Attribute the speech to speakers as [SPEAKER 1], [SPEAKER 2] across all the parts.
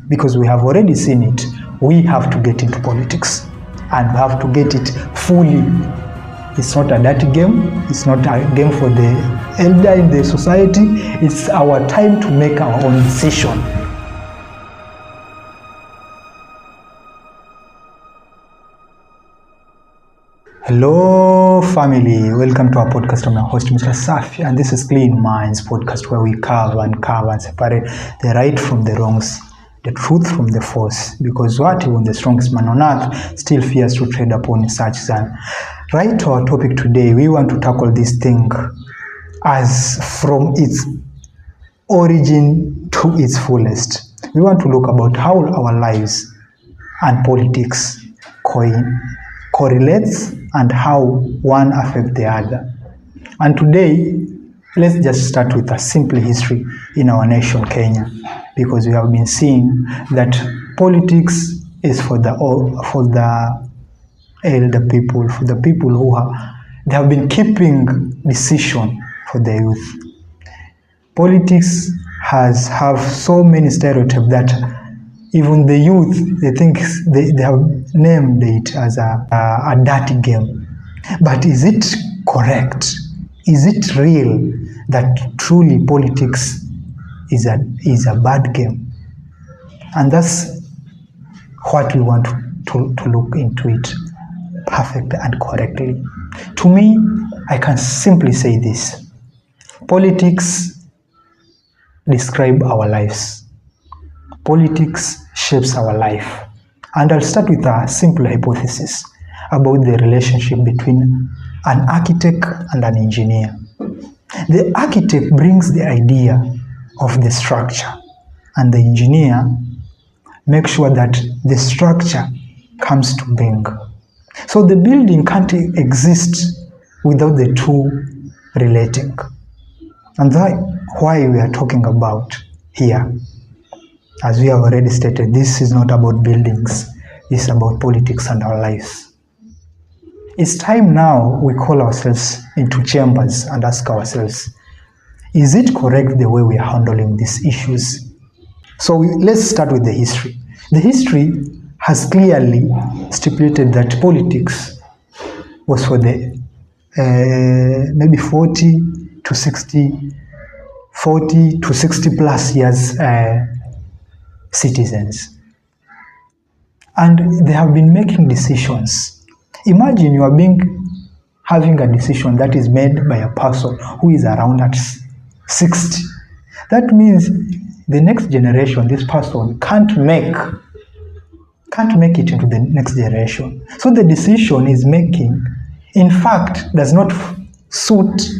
[SPEAKER 1] because we have already seen it. We have to get into politics, and we have to get it fully. It's not a dirty game. It's not a game for the elder in the society. It's our time to make our own decision. Hello family, welcome to our podcast. I'm your host Mr. Safi, and this is Clean Minds podcast, where we cover and separate the right from the wrongs, the truth from the false, because what even the strongest man on earth still fears to tread upon such sand. Right to our topic today, we want to tackle this thing as from its origin to its fullest. We want to look about how our lives and politics correlates and how one affects the other. And today, let's just start with a simple history in our nation, Kenya, because we have been seeing that politics is for the elder people, for the people who have been keeping decision for the youth. Politics have so many stereotypes that even the youth, they think they have named it as a dirty game. But is it correct? Is it real that truly politics is a bad game? And that's what we want to look into it perfect and correctly. To me, I can simply say this: politics describe our lives. Politics shapes our life. And I'll start with a simple hypothesis about the relationship between an architect and an engineer. The architect brings the idea of the structure, and the engineer makes sure that the structure comes to being. So the building can't exist without the two relating. And that's why we are talking about here. As we have already stated, this is not about buildings, it's about politics and our lives. It's time now we call ourselves into chambers and ask ourselves, is it correct the way we are handling these issues? So let's start with the history. The history has clearly stipulated that politics was for the maybe 40 to 60 plus years citizens, and they have been making decisions. Imagine you are having a decision that is made by a person who is around at 60. That means the next generation, this person can't make it into the next generation. So the decision is making, in fact, does not suit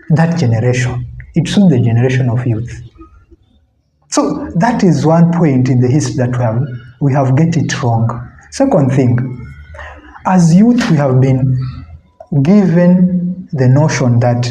[SPEAKER 1] that generation. It suits the generation of youth. So that is one point in the history that we have get it wrong. Second thing, as youth we have been given the notion that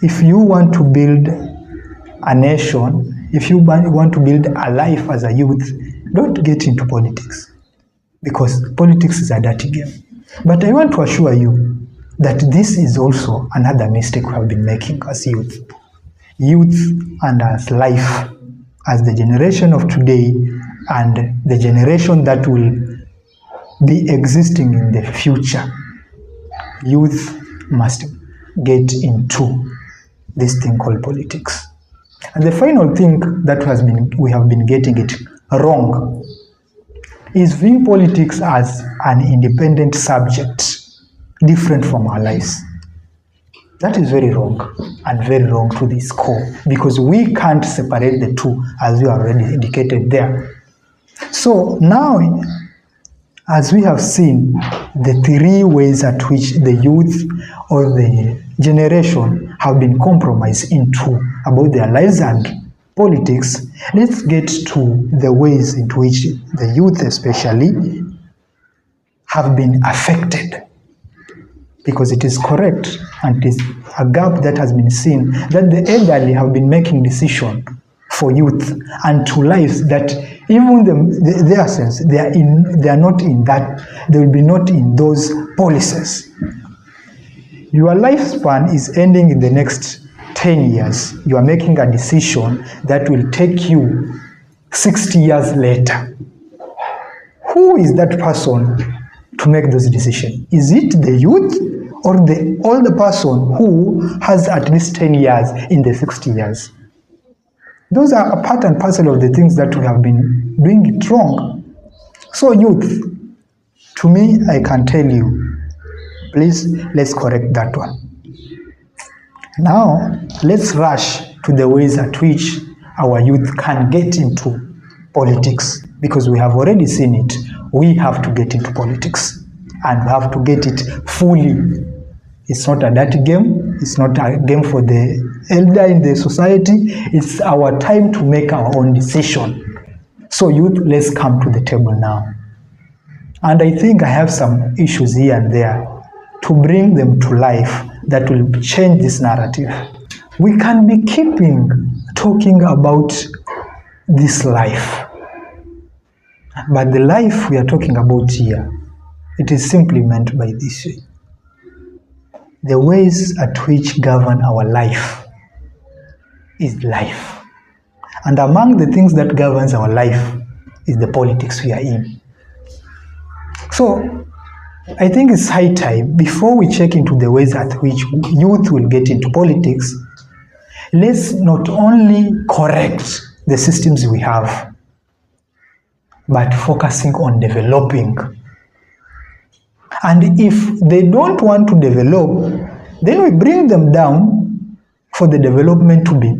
[SPEAKER 1] if you want to build a nation, if you want to build a life as a youth, don't get into politics, because politics is a dirty game. But I want to assure you that this is also another mistake we have been making as youth and as life. As the generation of today and the generation that will be existing in the future, youth must get into this thing called politics. And the final thing that we have been getting it wrong is viewing politics as an independent subject, different from our lives. That is very wrong, and very wrong to this core, because we can't separate the two, as we already indicated there. So now, as we have seen the three ways at which the youth or the generation have been compromised into about their lives and politics, let's get to the ways into which the youth especially have been affected. Because it is correct, and it is a gap that has been seen, that the elderly have been making decisions for youth and to lives that even their sense, they are not in that, they will be not in those policies. Your lifespan is ending in the next 10 years. You are making a decision that will take you 60 years later. Who is that person to make those decisions? Is it the youth or the older person who has at least 10 years in the 60 years? Those are a part and parcel of the things that we have been doing it wrong. So youth, to me, I can tell you, please, let's correct that one. Now, let's rush to the ways at which our youth can get into politics, because we have already seen it. We have to get into politics, and we have to get it fully. It's not a dirty game. It's not a game for the elder in the society. It's our time to make our own decision. So youth, let's come to the table now. And I think I have some issues here and there to bring them to life that will change this narrative. We can be talking about this life, but the life we are talking about here, it is simply meant by this way. The ways at which govern our life is life. And among the things that governs our life is the politics we are in. So, I think it's high time, before we check into the ways at which youth will get into politics, let's not only correct the systems we have, but focusing on developing. And if they don't want to develop, then we bring them down for the development to be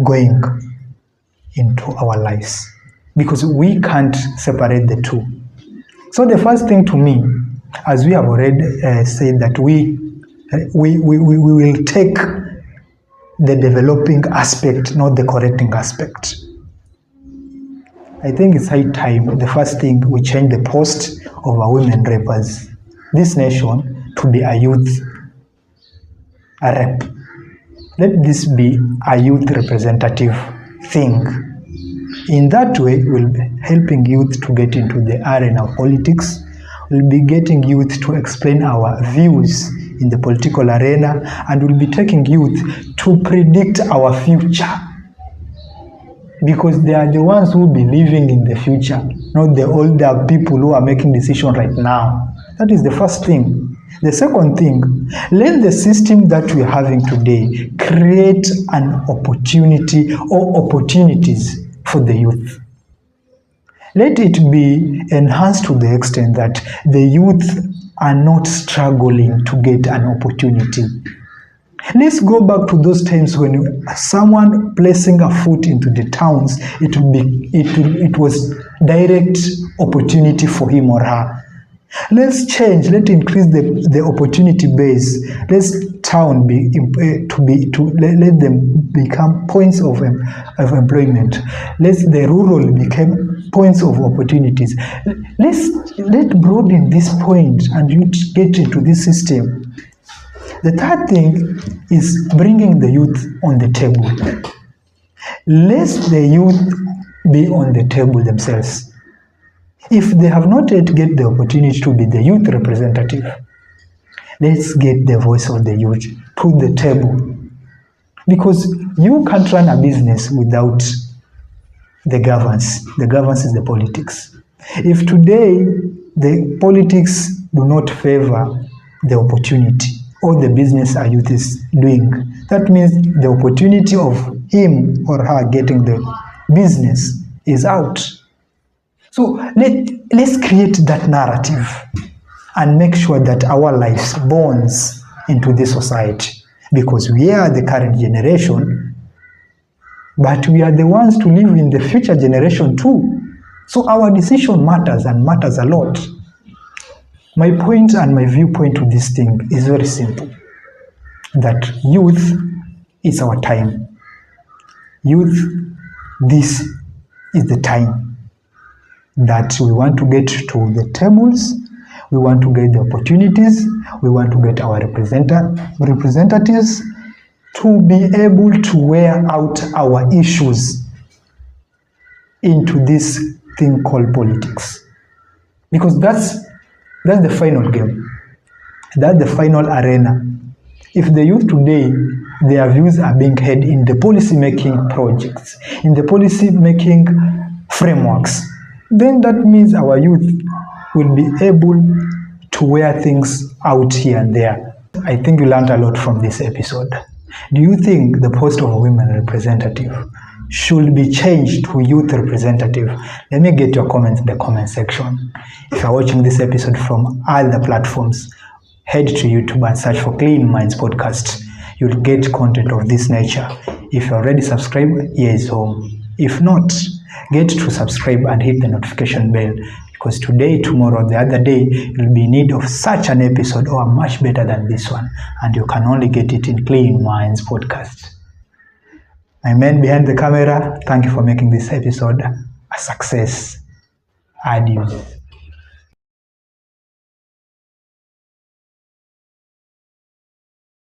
[SPEAKER 1] going into our lives, because we can't separate the two. So the first thing to me, as we have already said, that we will take the developing aspect, not the correcting aspect. I think it's high time, the first thing, we change the post of our women rappers, this nation, to be a youth rep. Let this be a youth representative thing. In that way, we'll be helping youth to get into the arena of politics. We'll be getting youth to explain our views in the political arena, and we'll be taking youth to predict our future, because they are the ones who will be living in the future, not the older people who are making decisions right now. That is the first thing. The second thing, let the system that we are having today create an opportunity or opportunities for the youth. Let it be enhanced to the extent that the youth are not struggling to get an opportunity. Let's go back to those times when someone placing a foot into the towns, it was direct opportunity for him or her. Let's change. Let's increase the opportunity base. Let's town let them become points of employment. Let the rural become points of opportunities. Let's broaden this point and you get into this system. The third thing is bringing the youth on the table. Let the youth be on the table themselves. If they have not yet get the opportunity to be the youth representative, let's get the voice of the youth to the table. Because you can't run a business without the governance. The governance is the politics. If today the politics do not favor the opportunity or the business a youth is doing, that means the opportunity of him or her getting the business is out. So let's create that narrative and make sure that our lives bonds into this society, because we are the current generation, but we are the ones to live in the future generation too. So our decision matters and matters a lot. My point and my viewpoint to this thing is very simple, that youth is our time. Youth, this is the time that we want to get to the tables, we want to get the opportunities, we want to get our representatives to be able to wear out our issues into this thing called politics. Because that's the final game. That's the final arena. If the youth today, their views are being heard in the policy making projects, in the policy making frameworks, then that means our youth will be able to wear things out here and there. I think you learned a lot from this episode. Do you think the post of a women representative should be changed to youth representative? Let me get your comments in the comment section. If you're watching this episode from other platforms, head to YouTube and search for Clean Minds Podcast. You'll get content of this nature. If you're already subscribed, here is home. If not, get to subscribe and hit the notification bell, because today, tomorrow, the other day, you'll be in need of such an episode or much better than this one, and you can only get it in Clean Minds Podcast. My man behind the camera, thank you for making this episode a success. Adios.